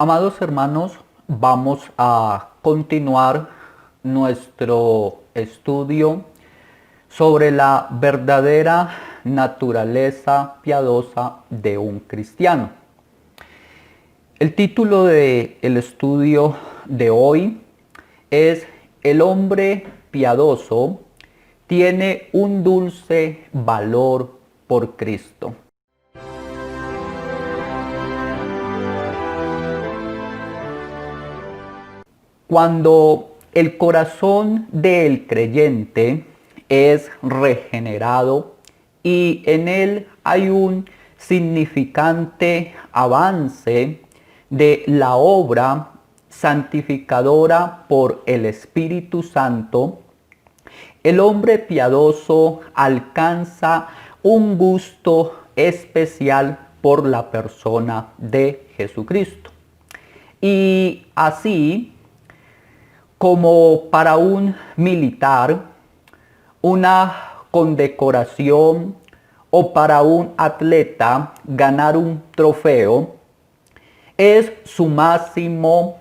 Amados hermanos, vamos a continuar nuestro estudio sobre la verdadera naturaleza piadosa de un cristiano. El título del estudio de hoy es El hombre piadoso tiene un dulce valor por Cristo. Cuando el corazón del creyente es regenerado y en él hay un significante avance de la obra santificadora por el Espíritu Santo, el hombre piadoso alcanza un gusto especial por la persona de Jesucristo. Y así, como para un militar, una condecoración o para un atleta ganar un trofeo es su máximo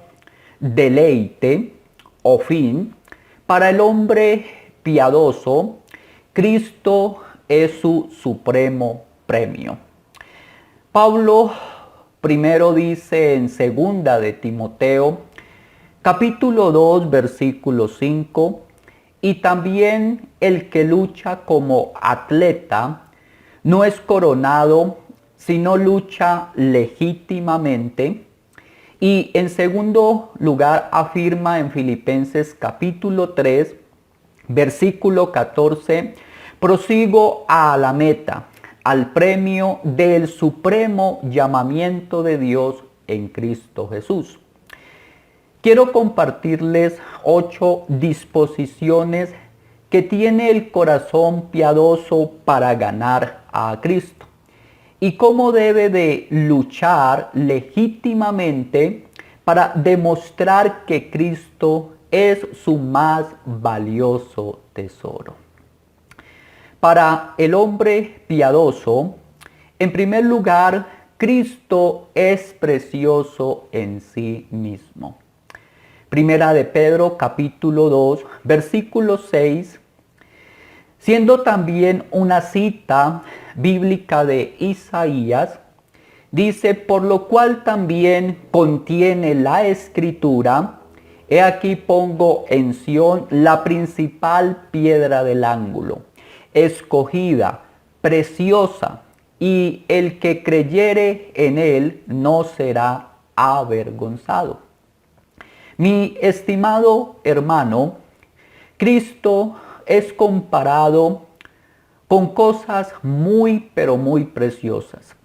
deleite o fin, para el hombre piadoso, Cristo es su supremo premio. Pablo primero dice en 2 de Timoteo, capítulo 2, versículo 5, y también el que lucha como atleta no es coronado, sino lucha legítimamente. Y en segundo lugar afirma en Filipenses capítulo 3, versículo 14, prosigo a la meta, al premio del supremo llamamiento de Dios en Cristo Jesús. Quiero compartirles 8 disposiciones que tiene el corazón piadoso para ganar a Cristo y cómo debe de luchar legítimamente para demostrar que Cristo es su más valioso tesoro. Para el hombre piadoso, en primer lugar, Cristo es precioso en sí mismo. Primera de Pedro capítulo 2, versículo 6, siendo también una cita bíblica de Isaías, dice, por lo cual también contiene la escritura, he aquí pongo en Sión la principal piedra del ángulo, escogida, preciosa, y el que creyere en él no será avergonzado. Mi estimado hermano, Cristo es comparado con cosas muy, pero muy preciosas.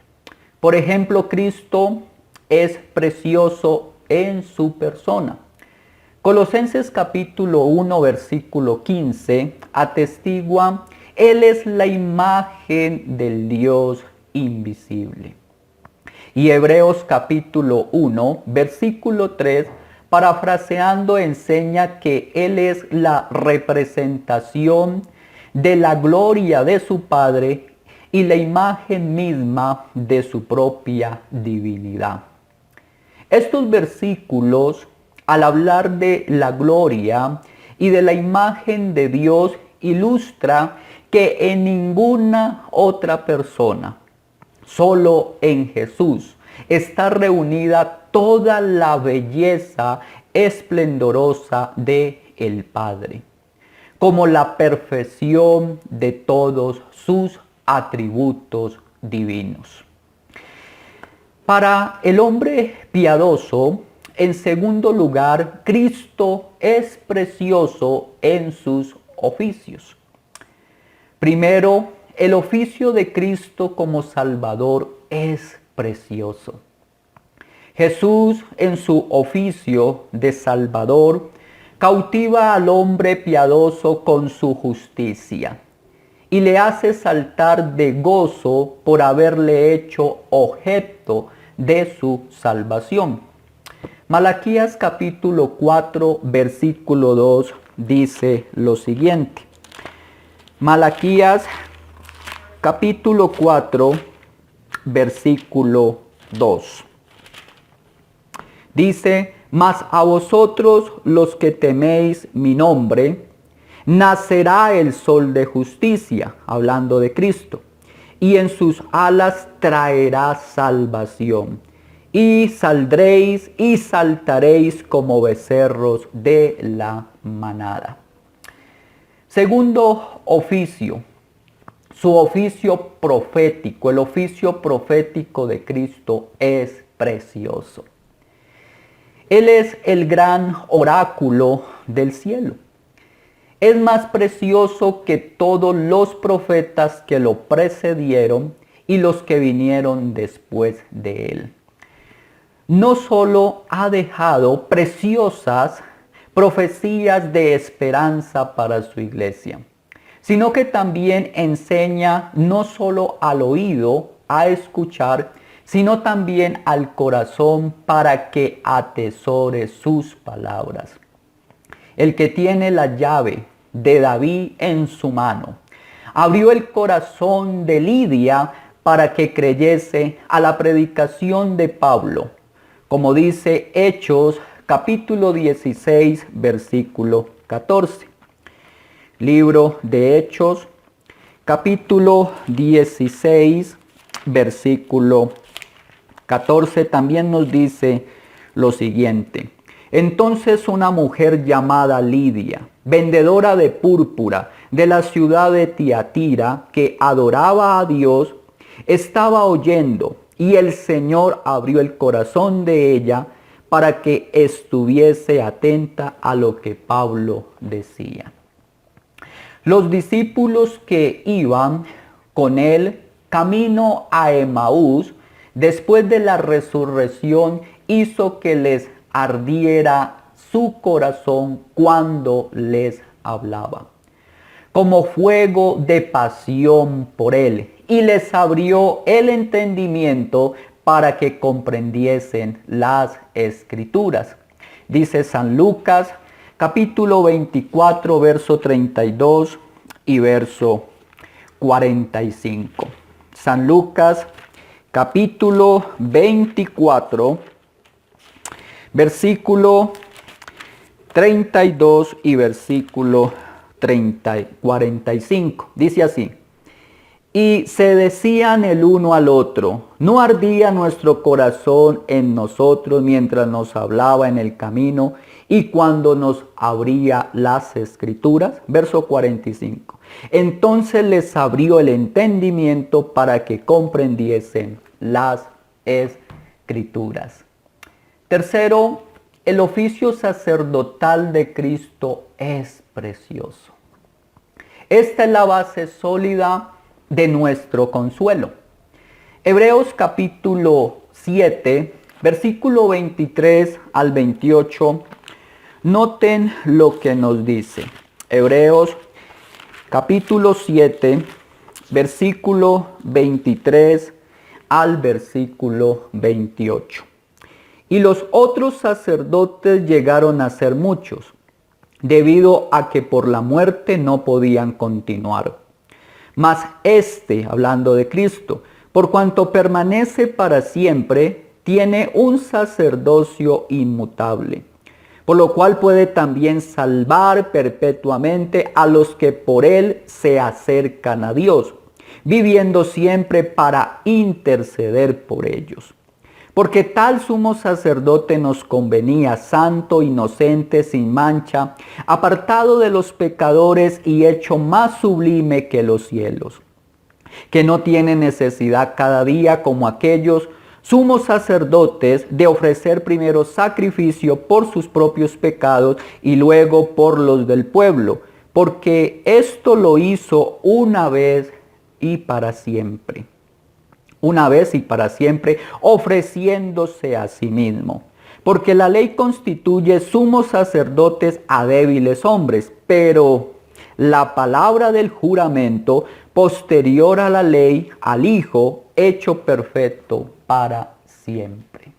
Por ejemplo, Cristo es precioso en su persona. Colosenses capítulo 1, versículo 15, atestigua, Él es la imagen del Dios invisible. Y Hebreos capítulo 1, versículo 3, parafraseando, enseña que Él es la representación de la gloria de su Padre y la imagen misma de su propia divinidad. Estos versículos, al hablar de la gloria y de la imagen de Dios, ilustra que en ninguna otra persona, solo en Jesús, está reunida toda la belleza esplendorosa de el Padre, como la perfección de todos sus atributos divinos. Para el hombre piadoso, en segundo lugar, Cristo es precioso en sus oficios. Primero, el oficio de Cristo como Salvador es precioso. Jesús, en su oficio de Salvador, cautiva al hombre piadoso con su justicia y le hace saltar de gozo por haberle hecho objeto de su salvación. Malaquías capítulo 4, versículo 2 dice lo siguiente. Malaquías capítulo 4, versículo 2. Dice, mas a vosotros los que teméis mi nombre, nacerá el sol de justicia, hablando de Cristo, y en sus alas traerá salvación. Y saldréis y saltaréis como becerros de la manada. Segundo oficio, su oficio profético. El oficio profético de Cristo es precioso. Él es el gran oráculo del cielo. Es más precioso que todos los profetas que lo precedieron y los que vinieron después de él. No solo ha dejado preciosas profecías de esperanza para su iglesia, sino que también enseña no solo al oído a escuchar, sino también al corazón para que atesore sus palabras. El que tiene la llave de David en su mano, abrió el corazón de Lidia para que creyese a la predicación de Pablo, como dice Hechos capítulo 16, versículo 14. Libro de Hechos, capítulo 16, versículo 14, también nos dice lo siguiente. Entonces una mujer llamada Lidia, vendedora de púrpura de la ciudad de Tiatira, que adoraba a Dios, estaba oyendo, y el Señor abrió el corazón de ella para que estuviese atenta a lo que Pablo decía. Los discípulos que iban con él camino a Emaús, después de la resurrección, hizo que les ardiera su corazón cuando les hablaba, como fuego de pasión por él, y les abrió el entendimiento para que comprendiesen las Escrituras. Dice San Lucas, capítulo 24, verso 32 y verso 45. San Lucas, capítulo 24, versículo 32 y versículo 45. Dice así: y se decían el uno al otro, ¿no ardía nuestro corazón en nosotros mientras nos hablaba en el camino y cuando nos abría las Escrituras? Verso 45. Entonces les abrió el entendimiento para que comprendiesen las Escrituras. Tercero, el oficio sacerdotal de Cristo es precioso. Esta es la base sólida de nuestro consuelo. Hebreos capítulo 7, versículo 23 al 28. Noten lo que nos dice. Hebreos capítulo 7, versículo 23 al versículo 28. Y los otros sacerdotes llegaron a ser muchos, debido a que por la muerte no podían continuar. Mas este, hablando de Cristo, por cuanto permanece para siempre, tiene un sacerdocio inmutable, por lo cual puede también salvar perpetuamente a los que por él se acercan a Dios, viviendo siempre para interceder por ellos. Porque tal sumo sacerdote nos convenía, santo, inocente, sin mancha, apartado de los pecadores y hecho más sublime que los cielos, que no tiene necesidad cada día, como aquellos sumos sacerdotes, de ofrecer primero sacrificio por sus propios pecados y luego por los del pueblo, porque esto lo hizo una vez y para siempre. Una vez y para siempre, ofreciéndose a sí mismo. Porque la ley constituye sumos sacerdotes a débiles hombres, pero la palabra del juramento, posterior a la ley, al Hijo, hecho perfecto para siempre.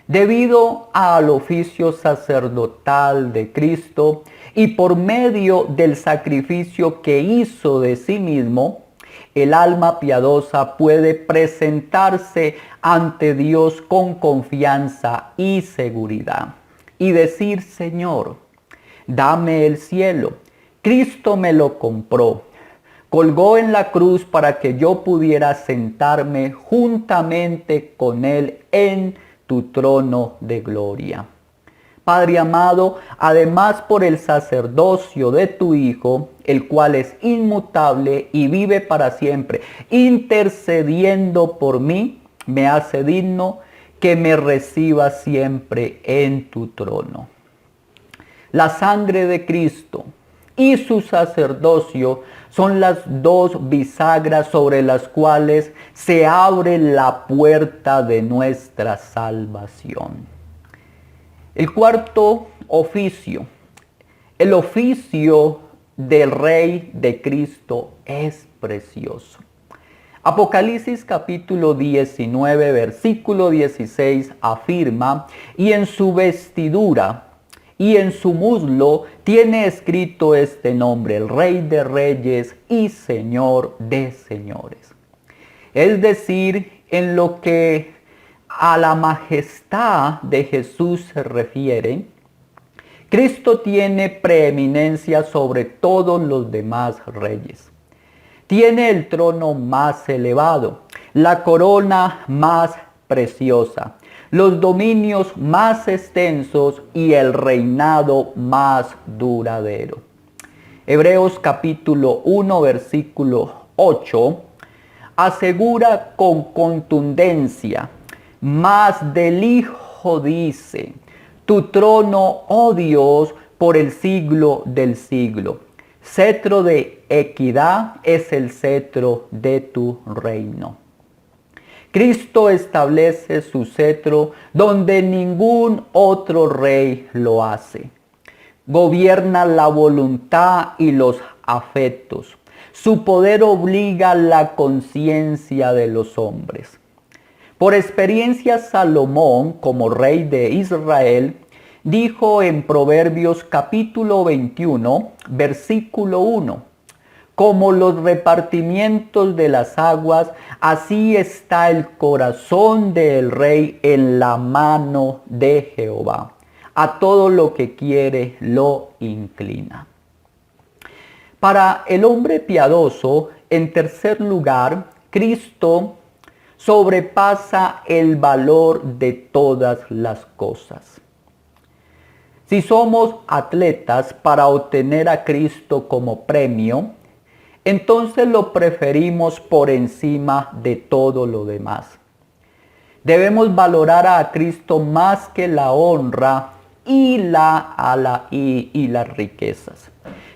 Debido al oficio sacerdotal de Cristo y por medio del sacrificio que hizo de sí mismo, el alma piadosa puede presentarse ante Dios con confianza y seguridad y decir: Señor, dame el cielo. Cristo me lo compró. Colgó en la cruz para que yo pudiera sentarme juntamente con Él en tu trono de gloria. Padre amado, además por el sacerdocio de tu Hijo, el cual es inmutable y vive para siempre, intercediendo por mí, me hace digno que me recibas siempre en tu trono. La sangre de Cristo y su sacerdocio son las dos bisagras sobre las cuales se abre la puerta de nuestra salvación. El cuarto oficio, el oficio del Rey de Cristo, es precioso. Apocalipsis capítulo 19, versículo 16 afirma: y en su vestidura y en su muslo tiene escrito este nombre: el Rey de Reyes y Señor de Señores. Es decir, en lo que a la majestad de Jesús se refiere, Cristo tiene preeminencia sobre todos los demás reyes. Tiene el trono más elevado, la corona más preciosa, los dominios más extensos y el reinado más duradero. Hebreos capítulo 1, versículo 8, asegura con contundencia: mas del Hijo dice: tu trono, oh Dios, por el siglo del siglo. Cetro de equidad es el cetro de tu reino. Cristo establece su cetro donde ningún otro rey lo hace. Gobierna la voluntad y los afectos. Su poder obliga la conciencia de los hombres. Por experiencia, Salomón, como rey de Israel, dijo en Proverbios capítulo 21, versículo 1: como los repartimientos de las aguas, así está el corazón del rey en la mano de Jehová. A todo lo que quiere lo inclina. Para el hombre piadoso, en tercer lugar, Cristo sobrepasa el valor de todas las cosas. Si somos atletas para obtener a Cristo como premio, entonces lo preferimos por encima de todo lo demás. Debemos valorar a Cristo más que la honra y las riquezas.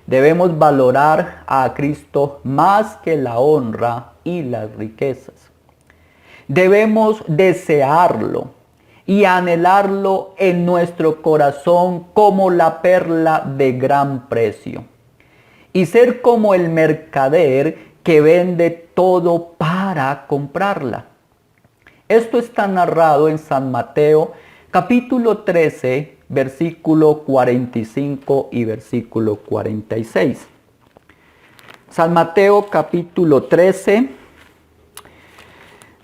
Debemos valorar a Cristo más que la honra y las riquezas. Debemos desearlo y anhelarlo en nuestro corazón como la perla de gran precio. Y ser como el mercader que vende todo para comprarla. Esto está narrado en San Mateo capítulo 13, versículo 45 y versículo 46. San Mateo capítulo 13,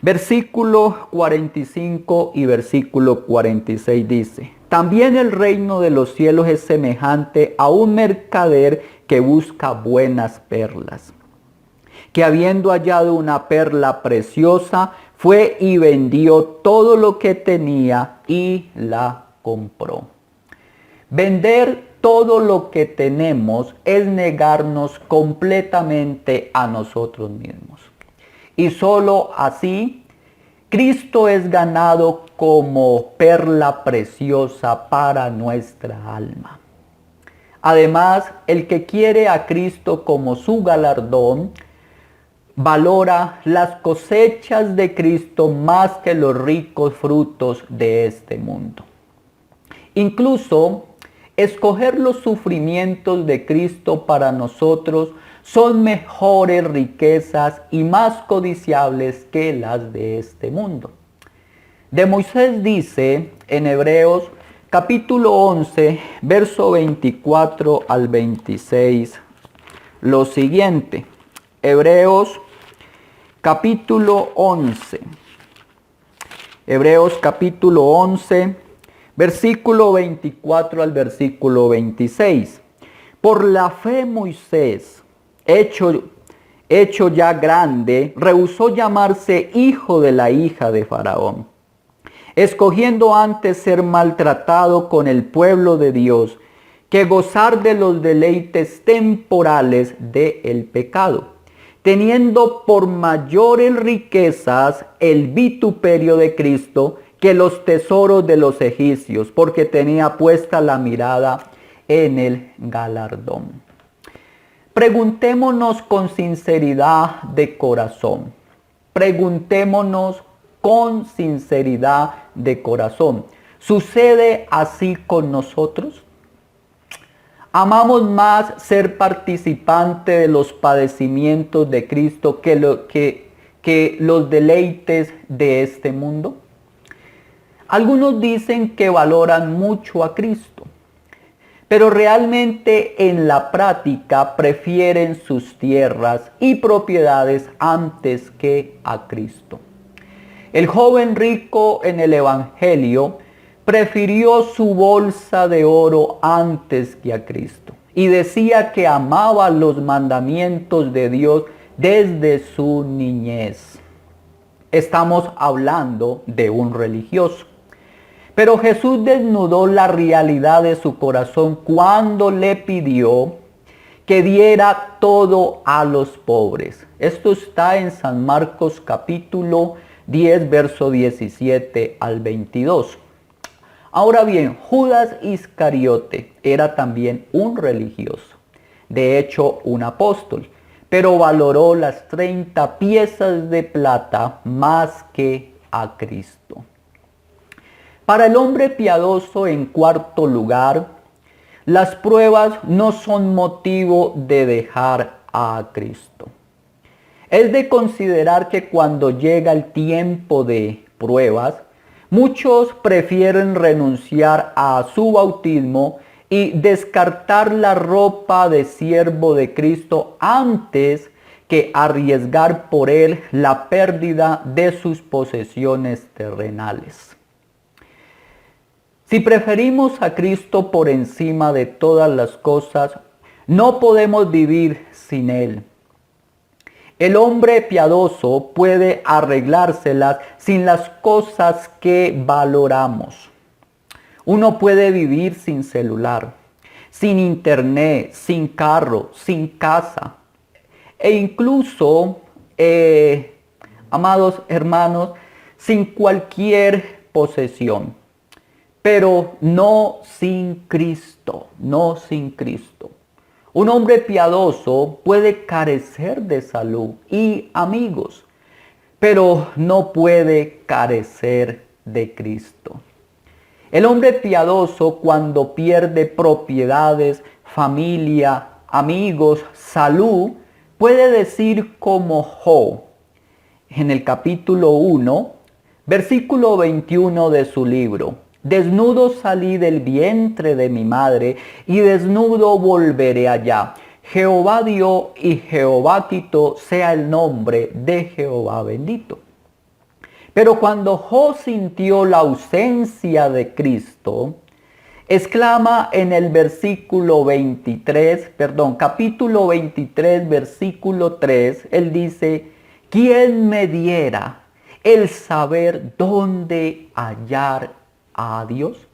versículo 45 y versículo 46 dice: también el reino de los cielos es semejante a un mercader que busca buenas perlas, que habiendo hallado una perla preciosa, fue y vendió todo lo que tenía y la compró. Vender todo lo que tenemos es negarnos completamente a nosotros mismos. Y solo así, Cristo es ganado como perla preciosa para nuestra alma. Además, el que quiere a Cristo como su galardón, valora las cosechas de Cristo más que los ricos frutos de este mundo. Incluso, escoger los sufrimientos de Cristo para nosotros son mejores riquezas y más codiciables que las de este mundo. De Moisés dice en Hebreos capítulo 11, verso 24 al 26, lo siguiente. Hebreos capítulo 11. Hebreos capítulo 11, versículo 24 al versículo 26. Por la fe Moisés, hecho ya grande, rehusó llamarse hijo de la hija de Faraón, escogiendo antes ser maltratado con el pueblo de Dios, que gozar de los deleites temporales del pecado, teniendo por mayores riquezas el vituperio de Cristo que los tesoros de los egipcios, porque tenía puesta la mirada en el galardón. Preguntémonos con sinceridad de corazón. Preguntémonos con sinceridad de corazón. ¿Sucede así con nosotros? ¿Amamos más ser participante de los padecimientos de Cristo que los deleites de este mundo? Algunos dicen que valoran mucho a Cristo, pero realmente en la práctica prefieren sus tierras y propiedades antes que a Cristo. El joven rico en el Evangelio prefirió su bolsa de oro antes que a Cristo y decía que amaba los mandamientos de Dios desde su niñez. Estamos hablando de un religioso. Pero Jesús desnudó la realidad de su corazón cuando le pidió que diera todo a los pobres. Esto está en San Marcos capítulo 10, verso 17 al 22. Ahora bien, Judas Iscariote era también un religioso, de hecho un apóstol, pero valoró las 30 piezas de plata más que a Cristo. Para el hombre piadoso, en cuarto lugar, las pruebas no son motivo de dejar a Cristo. Es de considerar que cuando llega el tiempo de pruebas, muchos prefieren renunciar a su bautismo y descartar la ropa de siervo de Cristo antes que arriesgar por él la pérdida de sus posesiones terrenales. Si preferimos a Cristo por encima de todas las cosas, no podemos vivir sin Él. El hombre piadoso puede arreglárselas sin las cosas que valoramos. Uno puede vivir sin celular, sin internet, sin carro, sin casa. E incluso, amados hermanos, sin cualquier posesión. Pero no sin Cristo, no sin Cristo. Un hombre piadoso puede carecer de salud y amigos, pero no puede carecer de Cristo. El hombre piadoso, cuando pierde propiedades, familia, amigos, salud, puede decir como Job en el capítulo 1, versículo 21 de su libro: desnudo salí del vientre de mi madre, y desnudo volveré allá. Jehová dio y Jehová quitó, sea el nombre de Jehová bendito. Pero cuando Job sintió la ausencia de Cristo, exclama en el capítulo 23, versículo 3, él dice: ¿quién me diera el saber dónde hallar a Dios?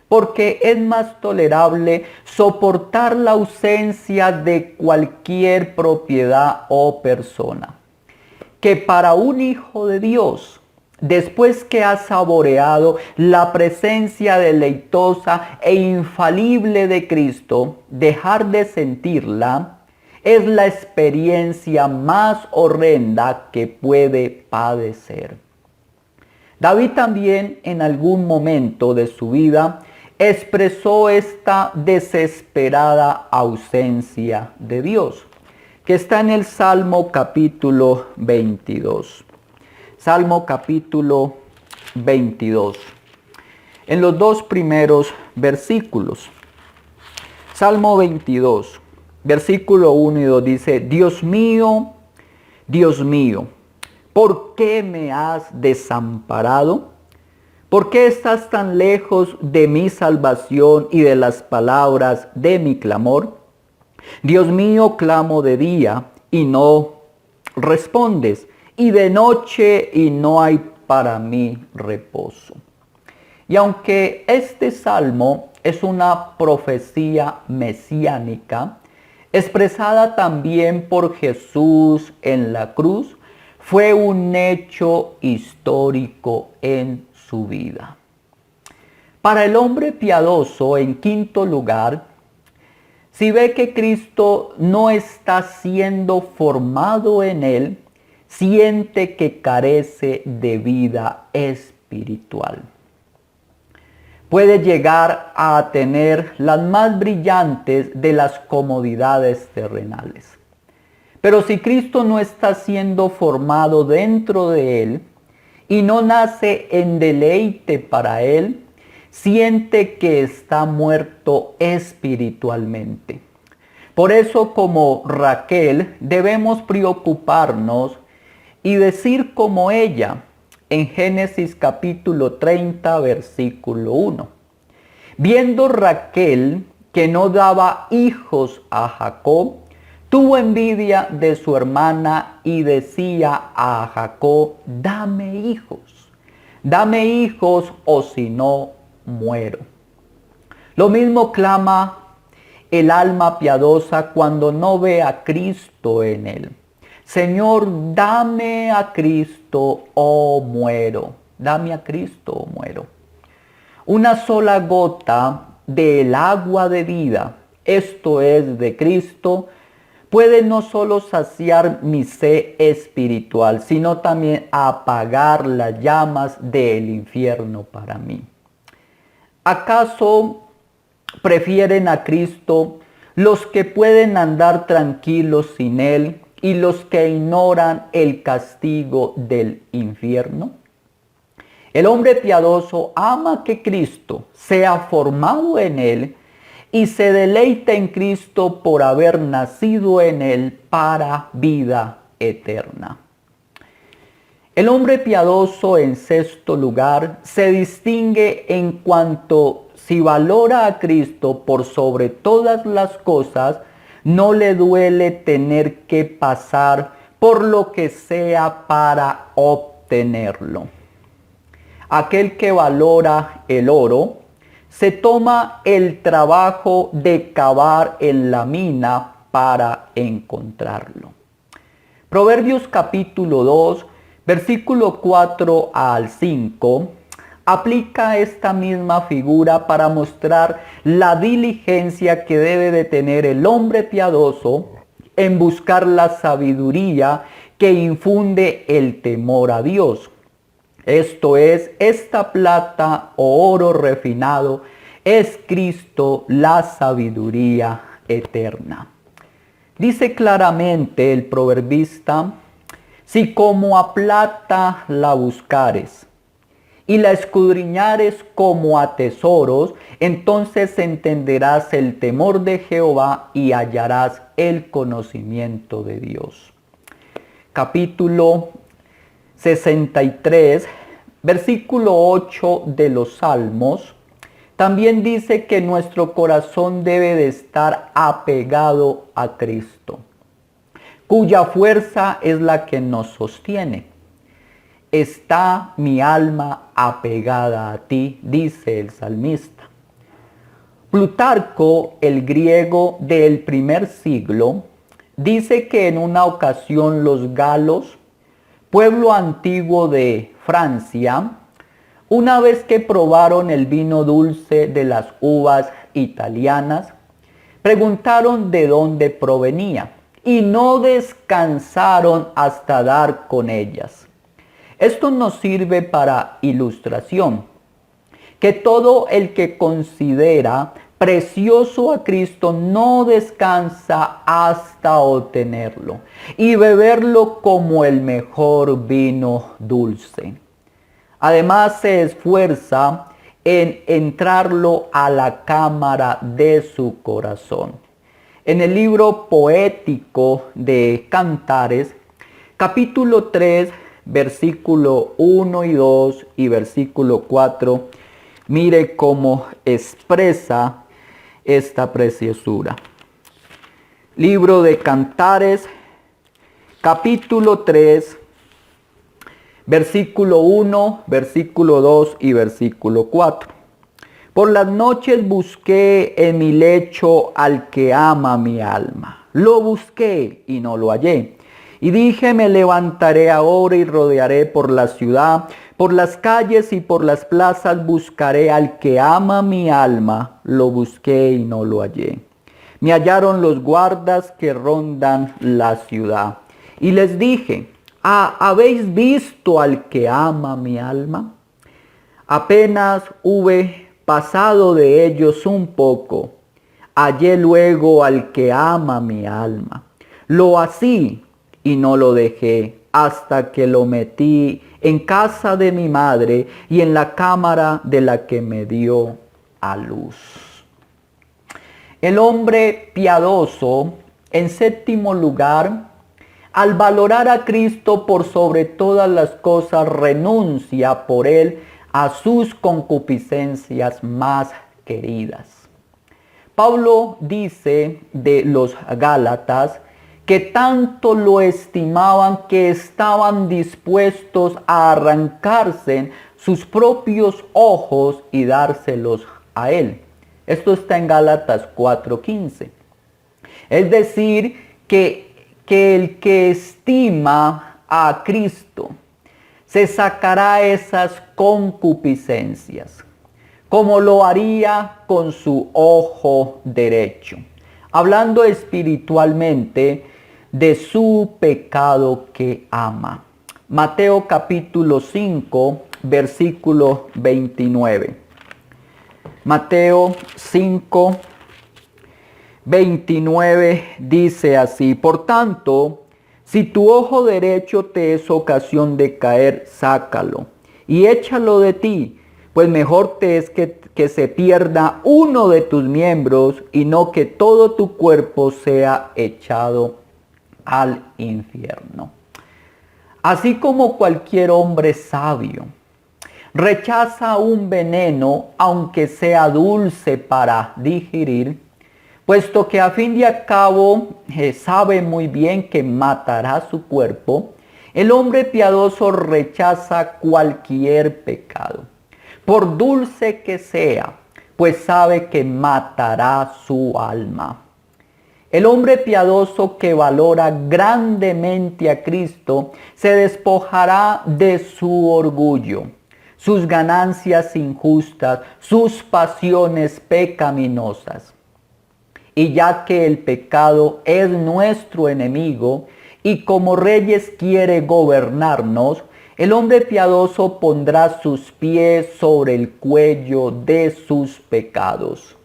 Porque es más tolerable soportar la ausencia de cualquier propiedad o persona, que para un hijo de Dios, después que ha saboreado la presencia deleitosa e infalible de Cristo, dejar de sentirla es la experiencia más horrenda que puede padecer. David también en algún momento de su vida expresó esta desesperada ausencia de Dios, que está en el Salmo capítulo 22. Salmo capítulo 22. En los dos primeros versículos. Salmo 22, versículo 1 y 2 dice: Dios mío, ¿Por qué me has desamparado? ¿Por qué estás tan lejos de mi salvación y de las palabras de mi clamor? Dios mío, clamo de día y no respondes, y de noche y no hay para mí reposo. Y aunque este salmo es una profecía mesiánica, expresada también por Jesús en la cruz, fue un hecho histórico en su vida. Para el hombre piadoso, en quinto lugar, si ve que Cristo no está siendo formado en él, siente que carece de vida espiritual. Puede llegar a tener las más brillantes de las comodidades terrenales. Pero si Cristo no está siendo formado dentro de él y no nace en deleite para él, siente que está muerto espiritualmente. Por eso, como Raquel, debemos preocuparnos y decir como ella en Génesis capítulo 30, versículo 1. Viendo Raquel que no daba hijos a Jacob, tuvo envidia de su hermana y decía a Jacob: dame hijos o si no muero. Lo mismo clama el alma piadosa cuando no ve a Cristo en él. Señor, dame a Cristo o muero. Dame a Cristo o muero. Una sola gota del agua de vida, esto es de Cristo, puede no solo saciar mi sed espiritual, sino también apagar las llamas del infierno para mí. ¿Acaso prefieren a Cristo los que pueden andar tranquilos sin Él y los que ignoran el castigo del infierno? El hombre piadoso ama que Cristo sea formado en él y se deleita en Cristo por haber nacido en él para vida eterna. El hombre piadoso, en sexto lugar, se distingue en cuanto si valora a Cristo por sobre todas las cosas, no le duele tener que pasar por lo que sea para obtenerlo. Aquel que valora el oro se toma el trabajo de cavar en la mina para encontrarlo. Proverbios capítulo 2, versículo 4 al 5, aplica esta misma figura para mostrar la diligencia que debe de tener el hombre piadoso en buscar la sabiduría que infunde el temor a Dios. Esto es, esta plata o oro refinado es Cristo, la sabiduría eterna. Dice claramente el proverbista: si como a plata la buscares y la escudriñares como a tesoros, entonces entenderás el temor de Jehová y hallarás el conocimiento de Dios. Capítulo 63, versículo 8 de los Salmos, también dice que nuestro corazón debe de estar apegado a Cristo, cuya fuerza es la que nos sostiene. Está mi alma apegada a ti, dice el salmista. Plutarco, el griego del primer siglo, dice que en una ocasión los galos, pueblo antiguo de Francia, una vez que probaron el vino dulce de las uvas italianas, preguntaron de dónde provenía y no descansaron hasta dar con ellas. Esto nos sirve para ilustración, que todo el que considera precioso a Cristo no descansa hasta obtenerlo y beberlo como el mejor vino dulce. Además se esfuerza en entrarlo a la cámara de su corazón. En el libro poético de Cantares, capítulo 3, versículo 1 y 2 y versículo 4. Mire cómo expresa esta preciosura. Libro de Cantares, capítulo 3, versículo 1, versículo 2 y versículo 4. Por las noches busqué en mi lecho al que ama mi alma. Lo busqué y no lo hallé. Y dije, me levantaré ahora y rodearé por la ciudad, por las calles y por las plazas buscaré al que ama mi alma. Lo busqué y no lo hallé. Me hallaron los guardas que rondan la ciudad. Y les dije, ¿habéis visto al que ama mi alma? Apenas hube pasado de ellos un poco, hallé luego al que ama mi alma. Lo así y no lo dejé hasta que lo metí en casa de mi madre y en la cámara de la que me dio a luz. El hombre piadoso, en séptimo lugar, al valorar a Cristo por sobre todas las cosas, renuncia por él a sus concupiscencias más queridas. Pablo dice de los Gálatas que tanto lo estimaban que estaban dispuestos a arrancarse sus propios ojos y dárselos a él. Esto está en Gálatas 4:15. Es decir, que el que estima a Cristo se sacará esas concupiscencias, como lo haría con su ojo derecho, hablando espiritualmente de su pecado que ama. Mateo capítulo 5, versículo 29. Mateo 5, 29 dice así: por tanto, si tu ojo derecho te es ocasión de caer, sácalo y échalo de ti, pues mejor te es que se pierda uno de tus miembros y no que todo tu cuerpo sea echado al infierno. Así como cualquier hombre sabio rechaza un veneno, aunque sea dulce para digerir, puesto que a fin de cabo sabe muy bien que matará su cuerpo, el hombre piadoso rechaza cualquier pecado, por dulce que sea, pues sabe que matará su alma. El hombre piadoso que valora grandemente a Cristo se despojará de su orgullo, sus ganancias injustas, sus pasiones pecaminosas. Y ya que el pecado es nuestro enemigo y como reyes quiere gobernarnos, el hombre piadoso pondrá sus pies sobre el cuello de sus pecados.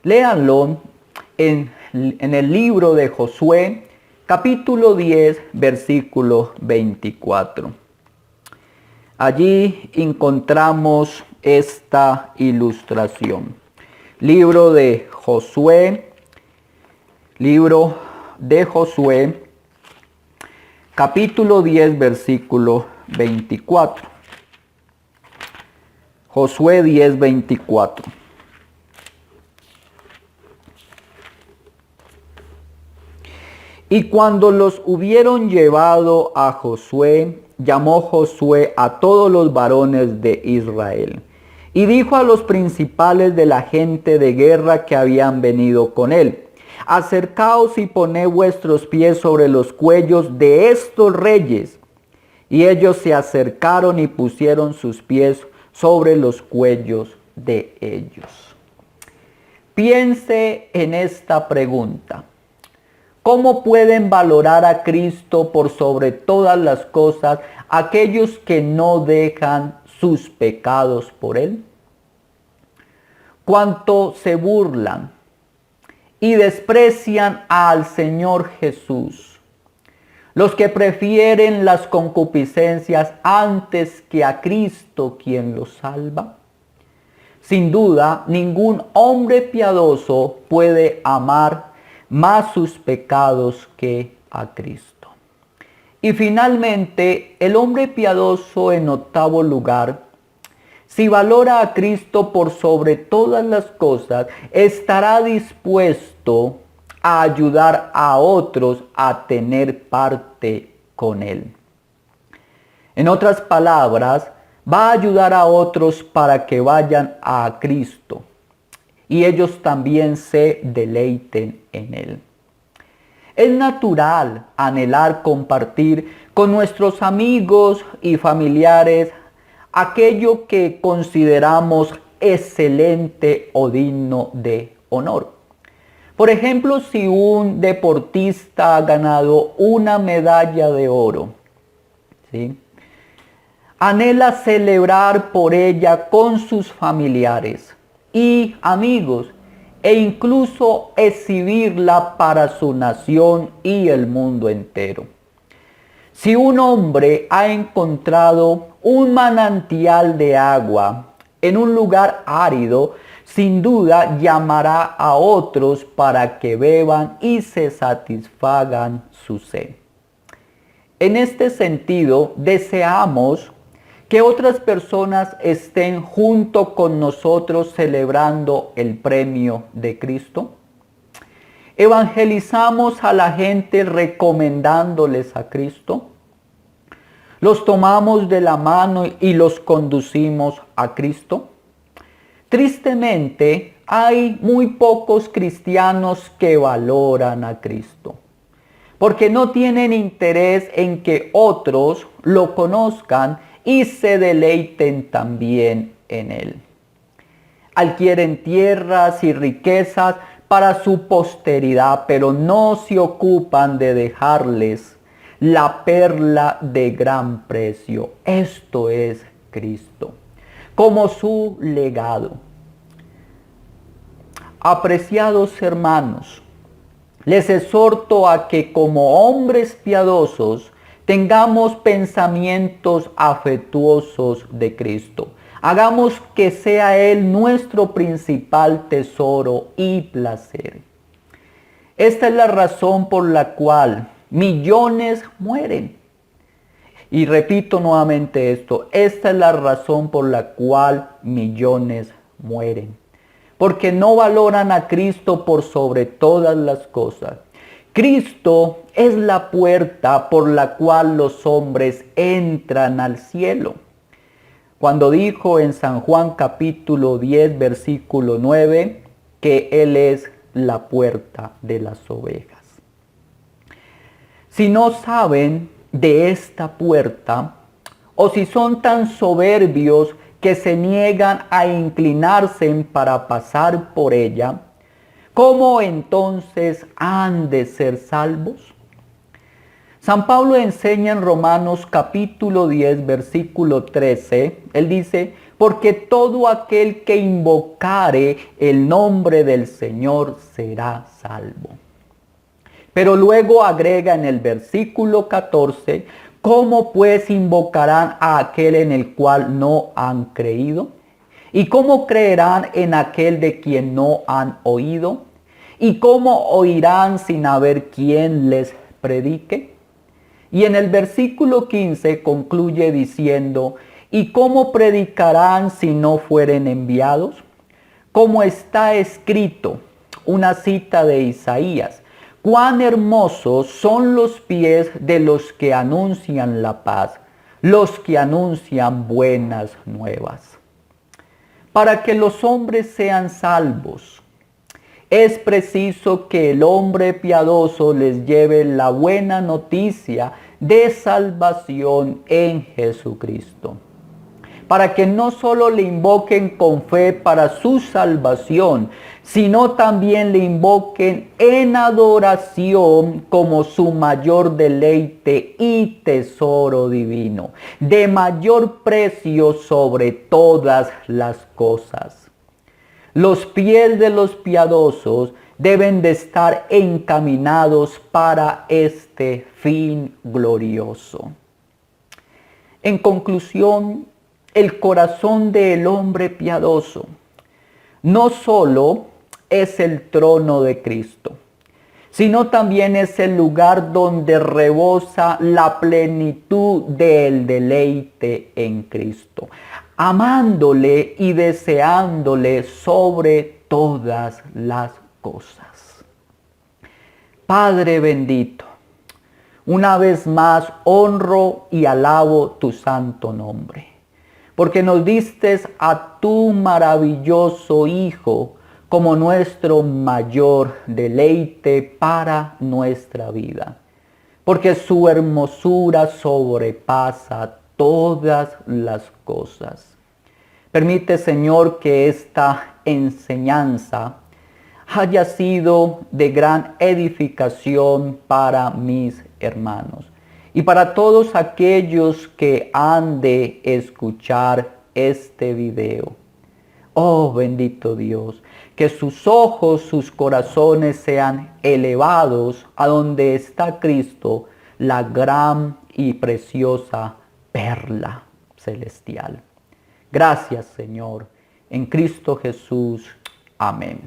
Léanlo en el libro de Josué, capítulo 10, versículo 24. Allí encontramos esta ilustración. Libro de Josué, capítulo 10, versículo 24. Josué 10, 24. Y cuando los hubieron llevado a Josué, llamó Josué a todos los varones de Israel. Y dijo a los principales de la gente de guerra que habían venido con él: acercaos y poned vuestros pies sobre los cuellos de estos reyes. Y ellos se acercaron y pusieron sus pies sobre los cuellos de ellos. Piense en esta pregunta: ¿cómo pueden valorar a Cristo por sobre todas las cosas aquellos que no dejan sus pecados por él? Cuánto se burlan y desprecian al Señor Jesús, los que prefieren las concupiscencias antes que a Cristo quien los salva. Sin duda, ningún hombre piadoso puede amar más sus pecados que a Cristo. Y finalmente, el hombre piadoso en octavo lugar, si valora a Cristo por sobre todas las cosas, estará dispuesto a ayudar a otros a tener parte con Él. En otras palabras, va a ayudar a otros para que vayan a Cristo y ellos también se deleiten en Él. Es natural anhelar compartir con nuestros amigos y familiares aquello que consideramos excelente o digno de honor. Por ejemplo, si un deportista ha ganado una medalla de oro, ¿sí?, anhela celebrar por ella con sus familiares y amigos e incluso exhibirla para su nación y el mundo entero. Si un hombre ha encontrado un manantial de agua en un lugar árido, sin duda llamará a otros para que beban y se satisfagan su sed. En este sentido, deseamos que otras personas estén junto con nosotros celebrando el premio de Cristo. Evangelizamos a la gente recomendándoles a Cristo. Los tomamos de la mano y los conducimos a Cristo. Tristemente, hay muy pocos cristianos que valoran a Cristo, porque no tienen interés en que otros lo conozcan y se deleiten también en Él. Adquieren tierras y riquezas para su posteridad, pero no se ocupan de dejarles la perla de gran precio. Esto es Cristo, como su legado. Apreciados hermanos, les exhorto a que como hombres piadosos tengamos pensamientos afectuosos de Cristo. Hagamos que sea Él nuestro principal tesoro y placer. Esta es la razón por la cual millones mueren. Y repito nuevamente esto, esta es la razón por la cual millones mueren. Porque no valoran a Cristo por sobre todas las cosas. Cristo es la puerta por la cual los hombres entran al cielo. Cuando dijo en San Juan capítulo 10, versículo 9, que Él es la puerta de las ovejas. Si no saben de esta puerta, o si son tan soberbios que se niegan a inclinarse para pasar por ella, ¿cómo entonces han de ser salvos? San Pablo enseña en Romanos capítulo 10, versículo 13, él dice, porque todo aquel que invocare el nombre del Señor será salvo. Pero luego agrega en el versículo 14, ¿cómo pues invocarán a aquel en el cual no han creído? ¿Y cómo creerán en aquel de quien no han oído? ¿Y cómo oirán sin haber quien les predique? Y en el versículo 15 concluye diciendo, ¿y cómo predicarán si no fueren enviados? Como está escrito, una cita de Isaías, cuán hermosos son los pies de los que anuncian la paz, los que anuncian buenas nuevas. Para que los hombres sean salvos, es preciso que el hombre piadoso les lleve la buena noticia de salvación en Jesucristo. Para que no solo le invoquen con fe para su salvación, sino también le invoquen en adoración como su mayor deleite y tesoro divino, de mayor precio sobre todas las cosas. Los pies de los piadosos deben de estar encaminados para este fin glorioso. En conclusión, el corazón del hombre piadoso no solo es el trono de Cristo, sino también es el lugar donde rebosa la plenitud del deleite en Cristo, amándole y deseándole sobre todas las cosas. Padre bendito, una vez más honro y alabo tu santo nombre, porque nos diste a tu maravilloso Hijo como nuestro mayor deleite para nuestra vida, porque su hermosura sobrepasa todas las cosas. Permite, Señor, que esta enseñanza haya sido de gran edificación para mis hermanos y para todos aquellos que han de escuchar este video. Oh bendito Dios, que sus ojos, sus corazones sean elevados a donde está Cristo, la gran y preciosa perla celestial. Gracias, Señor, en Cristo Jesús. Amén.